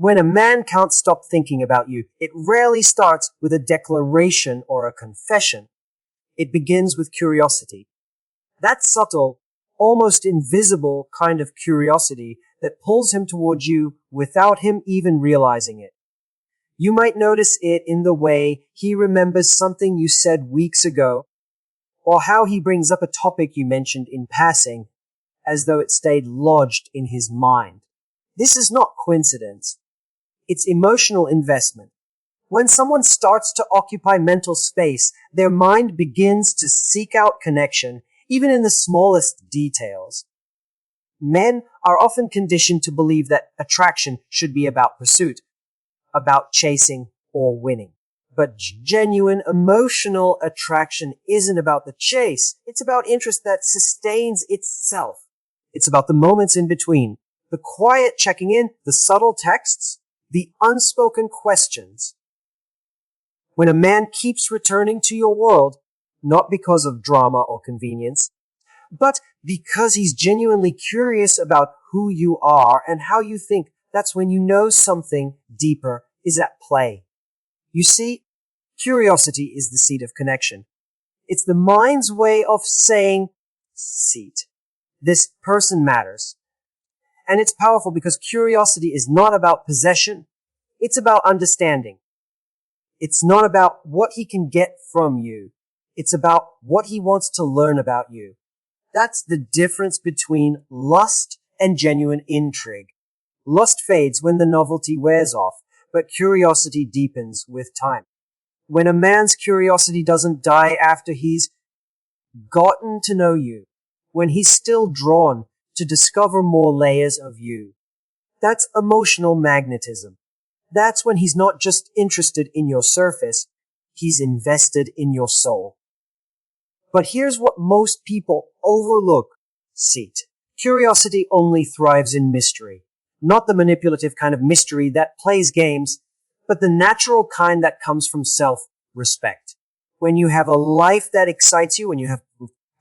When a man can't stop thinking about you, it rarely starts with a declaration or a confession. It begins with curiosity. That subtle, almost invisible kind of curiosity that pulls him towards you without him even realizing it. You might notice it in the way he remembers something you said weeks ago, or how he brings up a topic you mentioned in passing, as though it stayed lodged in his mind. This is not coincidence. It's emotional investment. When someone starts to occupy mental space, their mind begins to seek out connection, even in the smallest details. Men are often conditioned to believe that attraction should be about pursuit, about chasing or winning. But genuine emotional attraction isn't about the chase. It's about interest that sustains itself. It's about the moments in between, the quiet checking in, the subtle texts, the unspoken questions. When a man keeps returning to your world, not because of drama or convenience, but because he's genuinely curious about who you are and how you think, that's when you know something deeper is at play. You see, curiosity is the seat of connection. It's the mind's way of saying, seat. This person matters. And it's powerful because curiosity is not about possession. It's about understanding. It's not about what he can get from you. It's about what he wants to learn about you. That's the difference between lust and genuine intrigue. Lust fades when the novelty wears off, but curiosity deepens with time. When a man's curiosity doesn't die after he's gotten to know you, when he's still drawn to discover more layers of you, that's emotional magnetism. That's when he's not just interested in your surface, he's invested in your soul. But here's what most people overlook. Seat. Curiosity only thrives in mystery. Not the manipulative kind of mystery that plays games, but the natural kind that comes from self-respect. When you have a life that excites you, when you have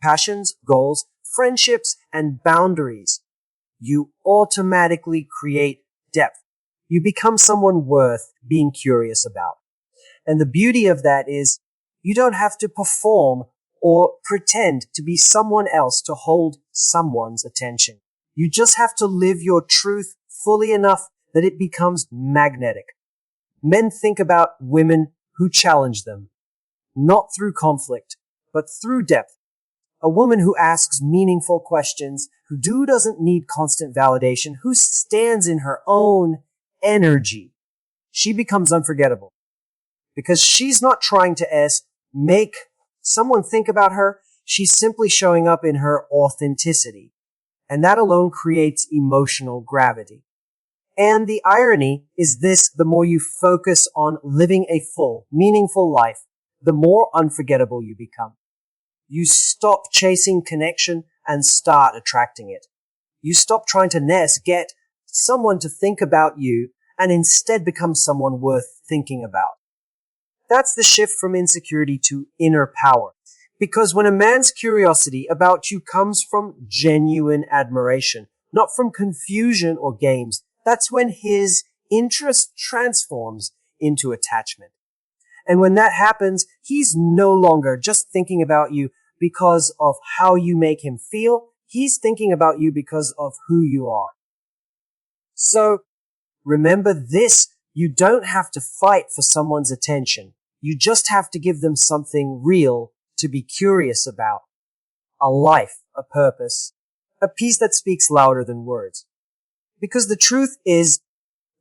passions, goals, friendships, and boundaries, you automatically create depth. You become someone worth being curious about. And the beauty of that is you don't have to perform or pretend to be someone else to hold someone's attention. You just have to live your truth fully enough that it becomes magnetic. Men think about women who challenge them, not through conflict, but through depth. A woman who asks meaningful questions, who doesn't need constant validation, who stands in her own energy. She becomes unforgettable. Because she's not trying to make someone think about her, she's simply showing up in her authenticity. And that alone creates emotional gravity. And the irony is this: the more you focus on living a full, meaningful life, the more unforgettable you become. You stop chasing connection and start attracting it. You stop trying to get someone to think about you and instead become someone worth thinking about. That's the shift from insecurity to inner power. Because when a man's curiosity about you comes from genuine admiration, not from confusion or games, that's when his interest transforms into attachment. And when that happens, he's no longer just thinking about you because of how you make him feel. He's thinking about you because of who you are. So, remember this: you don't have to fight for someone's attention. You just have to give them something real to be curious about. A life, a purpose, a peace that speaks louder than words. Because the truth is,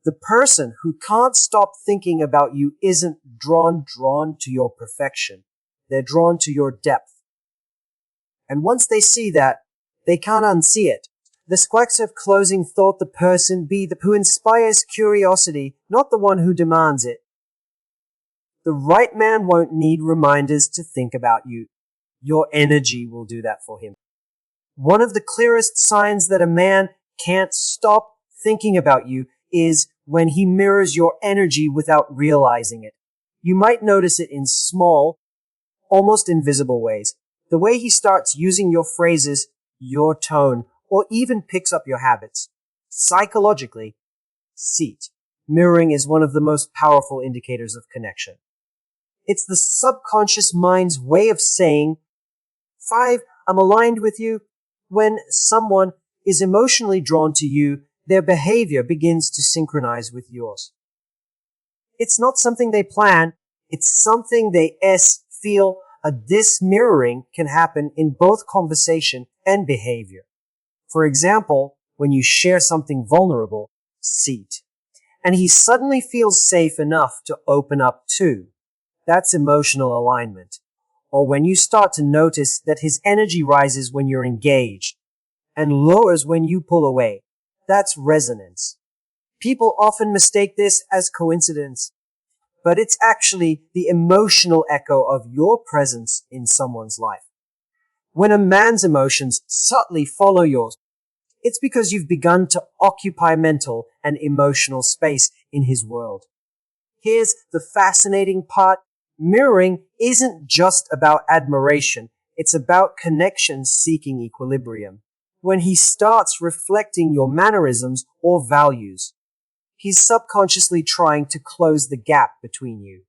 the person who can't stop thinking about you isn't drawn to your perfection. They're drawn to your depth. And once they see that, they can't unsee it. The Squacks of closing thought: the person who inspires curiosity, not the one who demands it. The right man won't need reminders to think about you. Your energy will do that for him. One of the clearest signs that a man can't stop thinking about you is when he mirrors your energy without realizing it. You might notice it in small, almost invisible ways. The way he starts using your phrases, your tone, or even picks up your habits. Psychologically, seat. mirroring is one of the most powerful indicators of connection. It's the subconscious mind's way of saying, 5, I'm aligned with you. When someone is emotionally drawn to you, their behavior begins to synchronize with yours. It's not something they plan, it's something they feel. This mirroring can happen in both conversation and behavior. For example, when you share something vulnerable, and he suddenly feels safe enough to open up too. That's emotional alignment. Or when you start to notice that his energy rises when you're engaged and lowers when you pull away. That's resonance. People often mistake this as coincidence, but it's actually the emotional echo of your presence in someone's life. When a man's emotions subtly follow yours, it's because you've begun to occupy mental and emotional space in his world. Here's the fascinating part. Mirroring isn't just about admiration. It's about connection seeking equilibrium. When he starts reflecting your mannerisms or values, he's subconsciously trying to close the gap between you.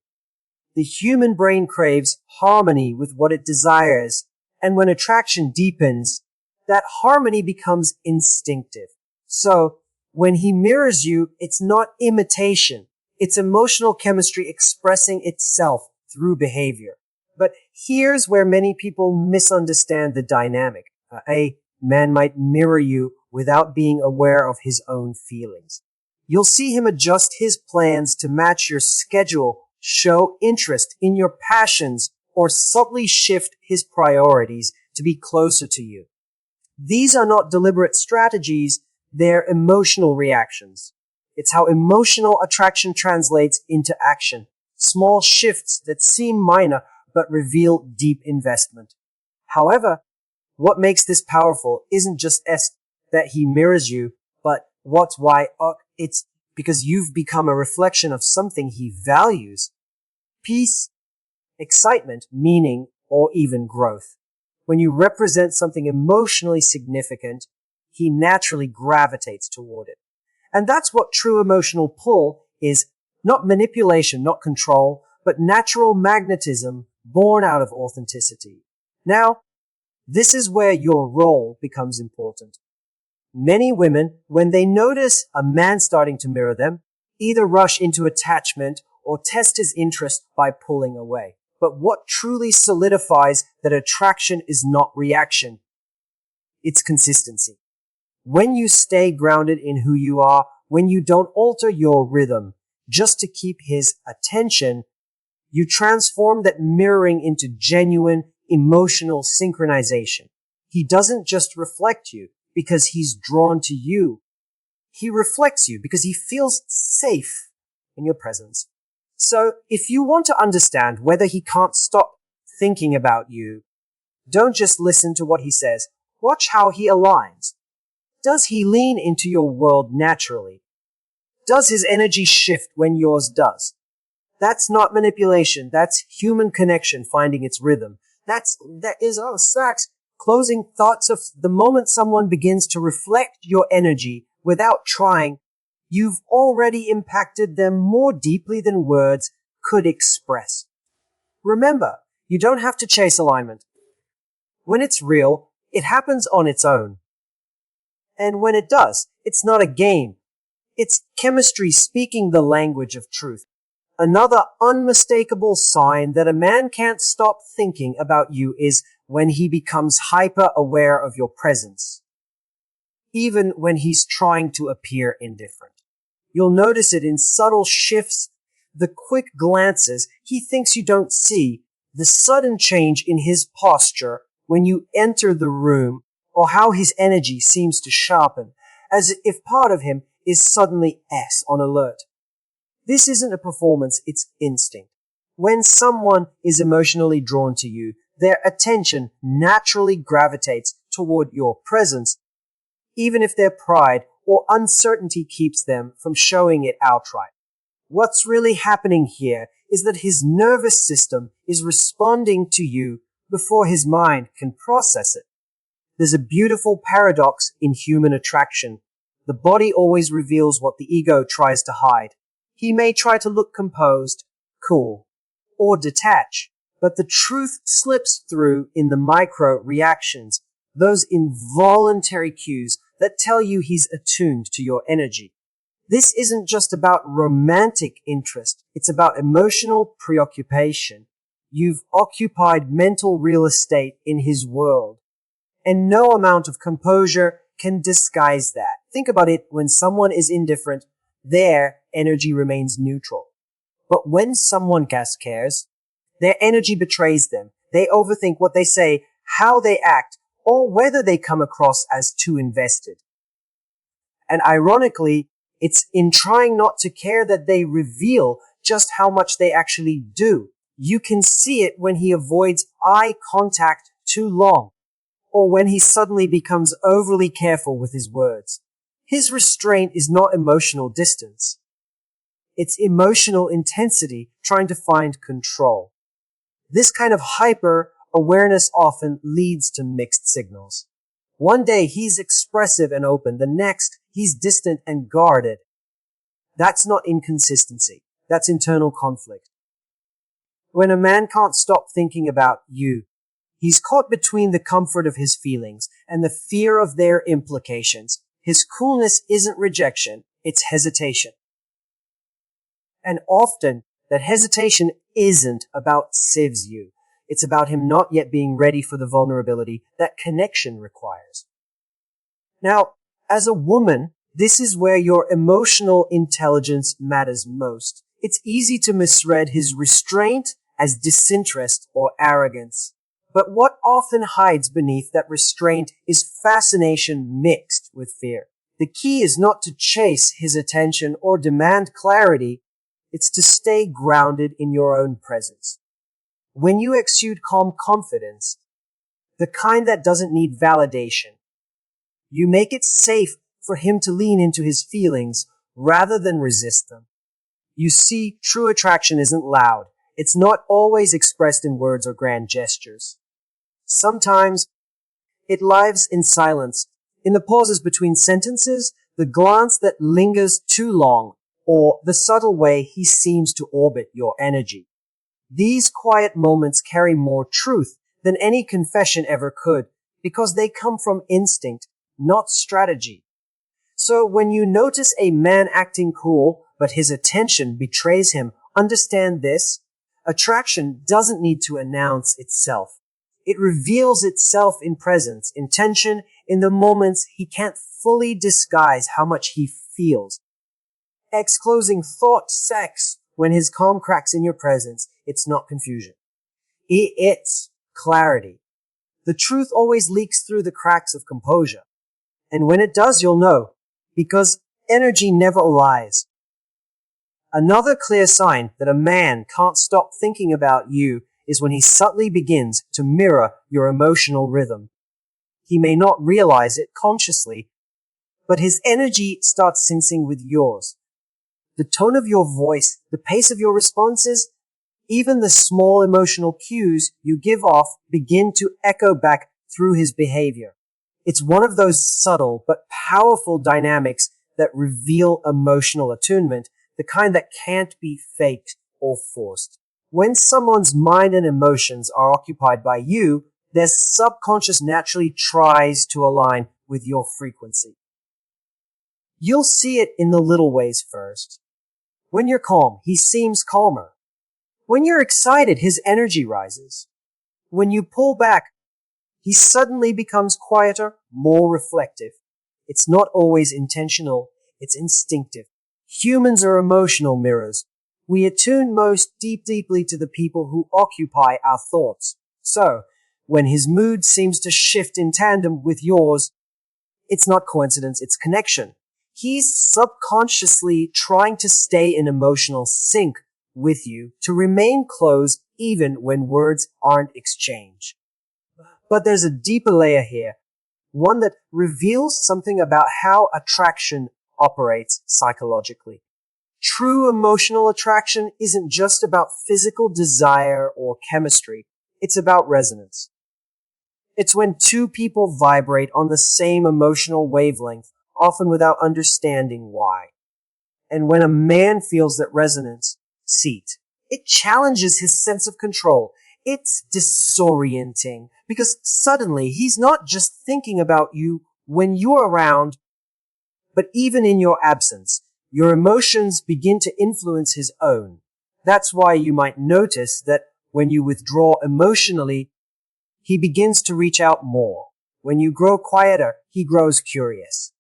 The human brain craves harmony with what it desires, and when attraction deepens, that harmony becomes instinctive. So, when he mirrors you, it's not imitation. It's emotional chemistry expressing itself through behavior. But here's where many people misunderstand the dynamic. A man might mirror you without being aware of his own feelings. You'll see him adjust his plans to match your schedule, show interest in your passions, or subtly shift his priorities to be closer to you. These are not deliberate strategies, they're emotional reactions. It's how emotional attraction translates into action. Small shifts that seem minor but reveal deep investment. However, what makes this powerful isn't just that he mirrors you, but it's because you've become a reflection of something he values. Peace, excitement, meaning, or even growth. When you represent something emotionally significant, he naturally gravitates toward it. And that's what true emotional pull is. Not manipulation, not control, but natural magnetism born out of authenticity. Now, this is where your role becomes important. Many women, when they notice a man starting to mirror them, either rush into attachment or test his interest by pulling away. But what truly solidifies that attraction is not reaction? It's consistency. When you stay grounded in who you are, when you don't alter your rhythm just to keep his attention, you transform that mirroring into genuine emotional synchronization. He doesn't just reflect you because he's drawn to you. He reflects you because he feels safe in your presence. So if you want to understand whether he can't stop thinking about you, don't just listen to what he says. Watch how he aligns. Does he lean into your world naturally? Does his energy shift when yours does? That's not manipulation. That's human connection finding its rhythm. That is closing thoughts of the moment someone begins to reflect your energy without trying, you've already impacted them more deeply than words could express. Remember, you don't have to chase alignment. When it's real, it happens on its own. And when it does, it's not a game. It's chemistry speaking the language of truth. Another unmistakable sign that a man can't stop thinking about you is when he becomes hyper-aware of your presence, even when he's trying to appear indifferent. You'll notice it in subtle shifts, the quick glances he thinks you don't see, the sudden change in his posture when you enter the room, or how his energy seems to sharpen, as if part of him is suddenly on alert. This isn't a performance, it's instinct. When someone is emotionally drawn to you, their attention naturally gravitates toward your presence, even if their pride or uncertainty keeps them from showing it outright. What's really happening here is that his nervous system is responding to you before his mind can process it. There's a beautiful paradox in human attraction. The body always reveals what the ego tries to hide. He may try to look composed, cool, or detach, but the truth slips through in the micro reactions, those involuntary cues that tell you he's attuned to your energy. This isn't just about romantic interest, it's about emotional preoccupation. You've occupied mental real estate in his world, and no amount of composure can disguise that. Think about it, when someone is indifferent, their energy remains neutral. But when someone cares, their energy betrays them. They overthink what they say, how they act, or whether they come across as too invested. And ironically, it's in trying not to care that they reveal just how much they actually do. You can see it when he avoids eye contact too long, or when he suddenly becomes overly careful with his words. His restraint is not emotional distance. It's emotional intensity trying to find control. This kind of hyper-awareness often leads to mixed signals. One day he's expressive and open, the next he's distant and guarded. That's not inconsistency. That's internal conflict. When a man can't stop thinking about you, he's caught between the comfort of his feelings and the fear of their implications. His coolness isn't rejection, it's hesitation. And often, that hesitation isn't about sieves you. It's about him not yet being ready for the vulnerability that connection requires. Now, as a woman, this is where your emotional intelligence matters most. It's easy to misread his restraint as disinterest or arrogance. But what often hides beneath that restraint is fascination mixed with fear. The key is not to chase his attention or demand clarity. It's to stay grounded in your own presence. When you exude calm confidence, the kind that doesn't need validation, you make it safe for him to lean into his feelings rather than resist them. You see, true attraction isn't loud. It's not always expressed in words or grand gestures. Sometimes it lives in silence, in the pauses between sentences, the glance that lingers too long, or the subtle way he seems to orbit your energy. These quiet moments carry more truth than any confession ever could, because they come from instinct, not strategy. So when you notice a man acting cool, but his attention betrays him, understand this: attraction doesn't need to announce itself. It reveals itself in presence, in tension, in the moments he can't fully disguise how much he feels. Closing thought sex when his calm cracks in your presence. It's not confusion. It's clarity. The truth always leaks through the cracks of composure. And when it does, you'll know, because energy never lies. Another clear sign that a man can't stop thinking about you is when he subtly begins to mirror your emotional rhythm. He may not realize it consciously, but his energy starts syncing with yours. The tone of your voice, the pace of your responses, even the small emotional cues you give off begin to echo back through his behavior. It's one of those subtle but powerful dynamics that reveal emotional attunement, the kind that can't be faked or forced. When someone's mind and emotions are occupied by you, their subconscious naturally tries to align with your frequency. You'll see it in the little ways first. When you're calm, he seems calmer. When you're excited, his energy rises. When you pull back, he suddenly becomes quieter, more reflective. It's not always intentional, it's instinctive. Humans are emotional mirrors. We attune most deeply to the people who occupy our thoughts. So, when his mood seems to shift in tandem with yours, it's not coincidence, it's connection. He's subconsciously trying to stay in emotional sync with you, to remain close even when words aren't exchanged. But there's a deeper layer here, one that reveals something about how attraction operates psychologically. True emotional attraction isn't just about physical desire or chemistry, it's about resonance. It's when two people vibrate on the same emotional wavelength, often without understanding why. And when a man feels that resonance seat, it challenges his sense of control. It's disorienting because suddenly he's not just thinking about you when you're around, but even in your absence. Your emotions begin to influence his own. That's why you might notice that when you withdraw emotionally, he begins to reach out more. When you grow quieter, he grows curious.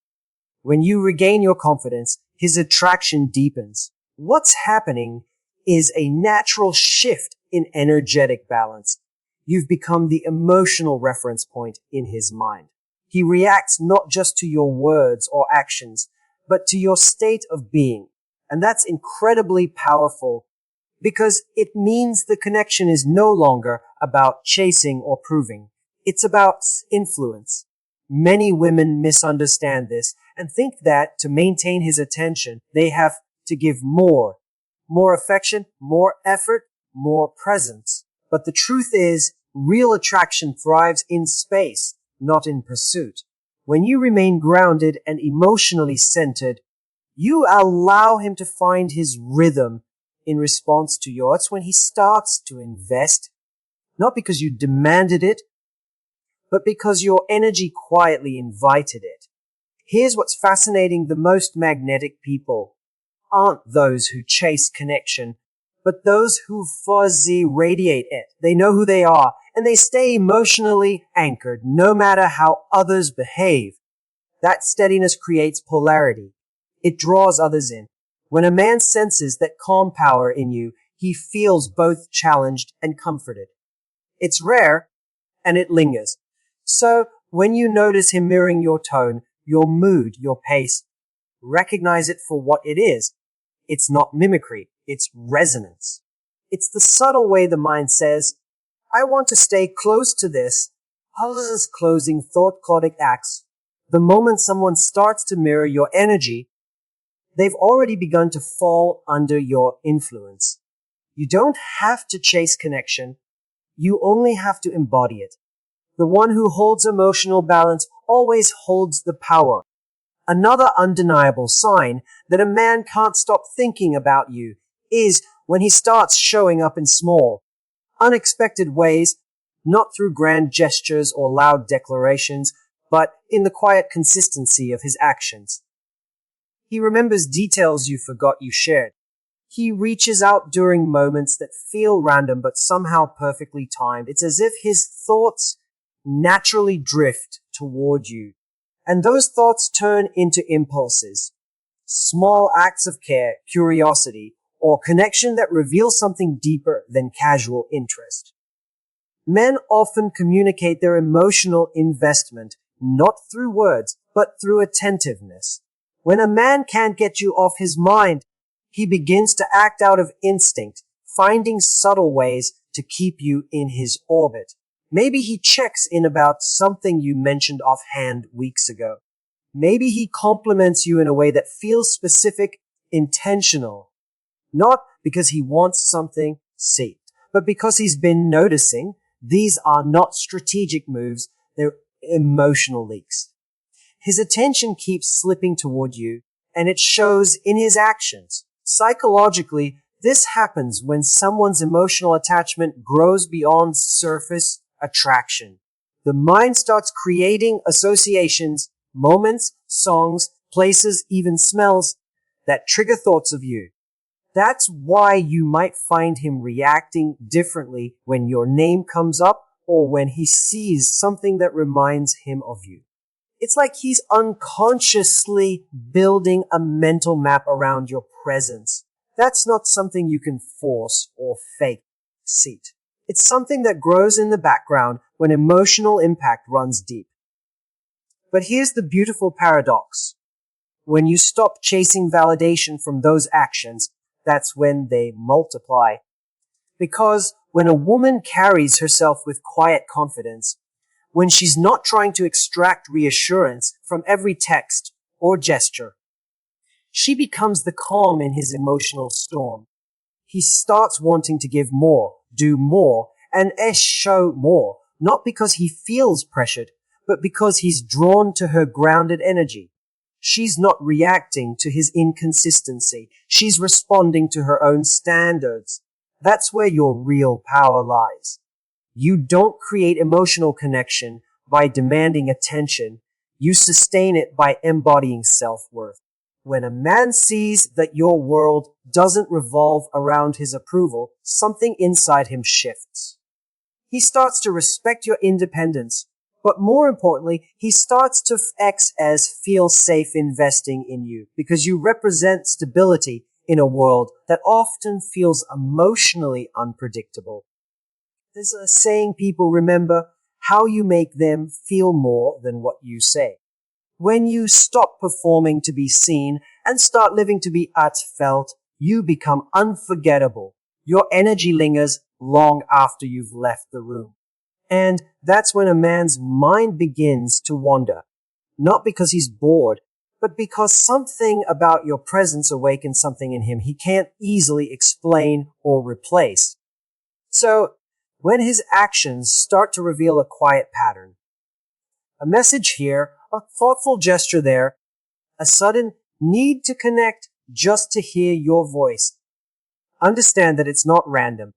When you regain your confidence, his attraction deepens. What's happening is a natural shift in energetic balance. You've become the emotional reference point in his mind. He reacts not just to your words or actions, but to your state of being. And that's incredibly powerful because it means the connection is no longer about chasing or proving. It's about influence. Many women misunderstand this and think that to maintain his attention, they have to give more affection, more effort, more presence. But the truth is, real attraction thrives in space, not in pursuit. When you remain grounded and emotionally centered, you allow him to find his rhythm in response to yours. That's when he starts to invest, not because you demanded it, but because your energy quietly invited it. Here's what's fascinating. The most magnetic people aren't those who chase connection, but those who fuzzy radiate it. They know who they are, and they stay emotionally anchored no matter how others behave. That steadiness creates polarity. It draws others in. When a man senses that calm power in you, he feels both challenged and comforted. It's rare, and it lingers. So, when you notice him mirroring your tone, your mood, your pace, recognize it for what it is. It's not mimicry, it's resonance. It's the subtle way the mind says, I want to stay close to this. Others closing thought-clouding acts. The moment someone starts to mirror your energy, they've already begun to fall under your influence. You don't have to chase connection. You only have to embody it. The one who holds emotional balance always holds the power. Another undeniable sign that a man can't stop thinking about you is when he starts showing up in small, unexpected ways, not through grand gestures or loud declarations, but in the quiet consistency of his actions. He remembers details you forgot you shared. He reaches out during moments that feel random but somehow perfectly timed. It's as if his thoughts naturally drift toward you, and those thoughts turn into impulses, small acts of care, curiosity, or connection that reveal something deeper than casual interest. Men often communicate their emotional investment not through words, but through attentiveness. When a man can't get you off his mind, he begins to act out of instinct, finding subtle ways to keep you in his orbit. Maybe he checks in about something you mentioned offhand weeks ago. Maybe he compliments you in a way that feels specific, intentional. Not because he wants something saved, but because he's been noticing. These are not strategic moves, they're emotional leaks. His attention keeps slipping toward you, and it shows in his actions. Psychologically, this happens when someone's emotional attachment grows beyond surface attraction. The mind starts creating associations, moments, songs, places, even smells that trigger thoughts of you. That's why you might find him reacting differently when your name comes up or when he sees something that reminds him of you. It's like he's unconsciously building a mental map around your presence. That's not something you can force or fake seat. It's something that grows in the background when emotional impact runs deep. But here's the beautiful paradox. When you stop chasing validation from those actions, that's when they multiply. Because when a woman carries herself with quiet confidence, when she's not trying to extract reassurance from every text or gesture, she becomes the calm in his emotional storm. He starts wanting to give more, do more, and show more, not because he feels pressured, but because he's drawn to her grounded energy. She's not reacting to his inconsistency. She's responding to her own standards. That's where your real power lies. You don't create emotional connection by demanding attention. You sustain it by embodying self-worth. When a man sees that your world doesn't revolve around his approval, something inside him shifts. He starts to respect your independence, but more importantly, he starts to feel safe investing in you because you represent stability in a world that often feels emotionally unpredictable. There's a saying people remember, how you make them feel more than what you say. When you stop performing to be seen and start living to be felt, you become unforgettable. Your energy lingers long after you've left the room. And that's when a man's mind begins to wander. Not because he's bored, but because something about your presence awakens something in him he can't easily explain or replace. So, when his actions start to reveal a quiet pattern, a message here, a thoughtful gesture there, a sudden need to connect just to hear your voice, understand that it's not random.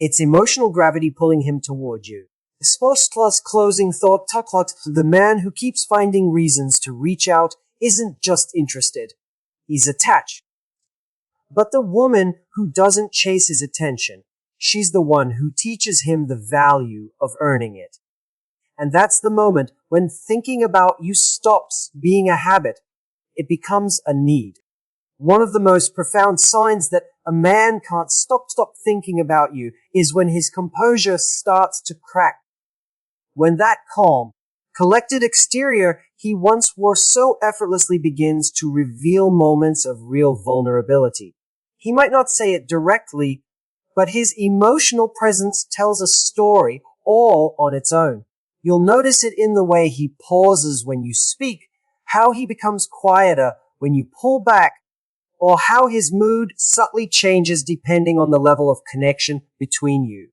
It's emotional gravity pulling him toward you. The closing thought, the man who keeps finding reasons to reach out isn't just interested. He's attached. But the woman who doesn't chase his attention, she's the one who teaches him the value of earning it. And that's the moment when thinking about you stops being a habit. It becomes a need. One of the most profound signs that a man can't stop thinking about you is when his composure starts to crack. When that calm, collected exterior he once wore so effortlessly begins to reveal moments of real vulnerability. He might not say it directly, but his emotional presence tells a story all on its own. You'll notice it in the way he pauses when you speak, how he becomes quieter when you pull back, or how his mood subtly changes depending on the level of connection between you.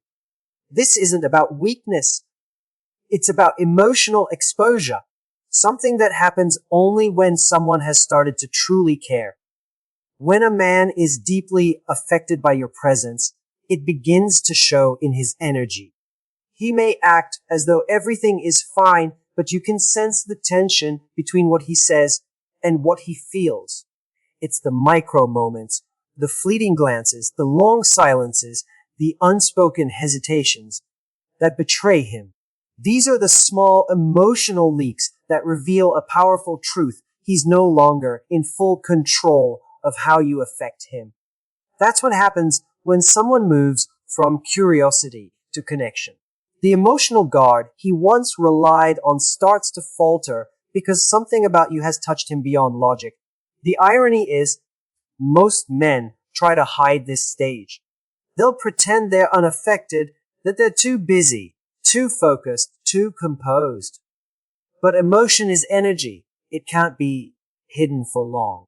This isn't about weakness. It's about emotional exposure, something that happens only when someone has started to truly care. When a man is deeply affected by your presence, it begins to show in his energy. He may act as though everything is fine, but you can sense the tension between what he says and what he feels. It's the micro moments, the fleeting glances, the long silences, the unspoken hesitations that betray him. These are the small emotional leaks that reveal a powerful truth. He's no longer in full control of how you affect him. That's what happens when someone moves from curiosity to connection. The emotional guard he once relied on starts to falter because something about you has touched him beyond logic. The irony is, most men try to hide this stage. They'll pretend they're unaffected, that they're too busy, too focused, too composed. But emotion is energy. It can't be hidden for long.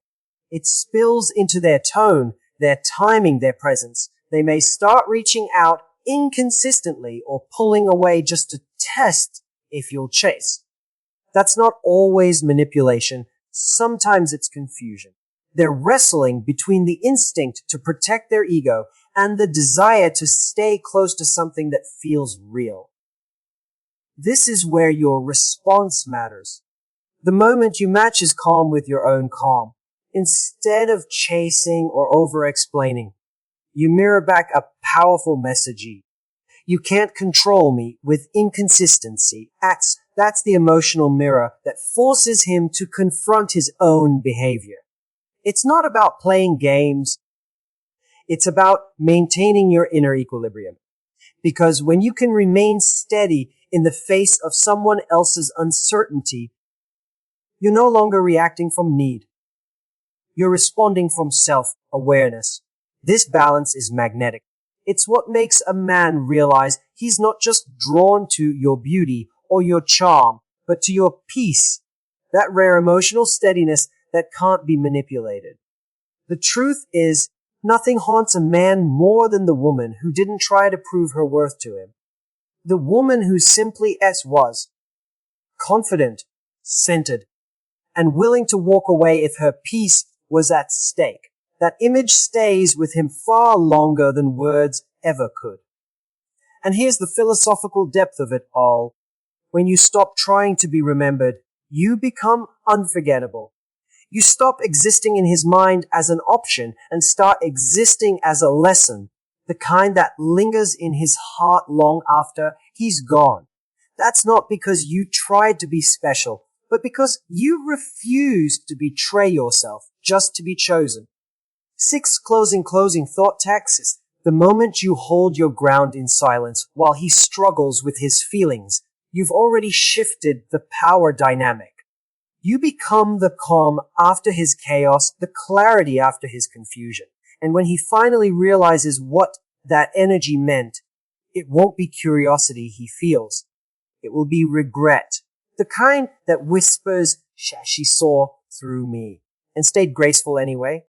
It spills into their tone, their timing, their presence. They may start reaching out inconsistently or pulling away just to test if you'll chase. That's not always manipulation. Sometimes it's confusion. They're wrestling between the instinct to protect their ego and the desire to stay close to something that feels real. This is where your response matters. The moment you match his calm with your own calm, instead of chasing or over-explaining, you mirror back a powerful message. You can't control me with inconsistency. That's the emotional mirror that forces him to confront his own behavior. It's not about playing games. It's about maintaining your inner equilibrium. Because when you can remain steady in the face of someone else's uncertainty, you're no longer reacting from need. You're responding from self-awareness. This balance is magnetic. It's what makes a man realize he's not just drawn to your beauty or your charm, but to your peace, that rare emotional steadiness that can't be manipulated. The truth is, nothing haunts a man more than the woman who didn't try to prove her worth to him. The woman who simply was confident, centered, and willing to walk away if her peace was at stake. That image stays with him far longer than words ever could. And here's the philosophical depth of it all. When you stop trying to be remembered, you become unforgettable. You stop existing in his mind as an option and start existing as a lesson, the kind that lingers in his heart long after he's gone. That's not because you tried to be special, but because you refused to betray yourself just to be chosen. 6 closing thought taxes. The moment you hold your ground in silence while he struggles with his feelings, you've already shifted the power dynamic. You become the calm after his chaos, the clarity after his confusion. And when he finally realizes what that energy meant, it won't be curiosity he feels. It will be regret. The kind that whispers, she saw through me, and stayed graceful anyway.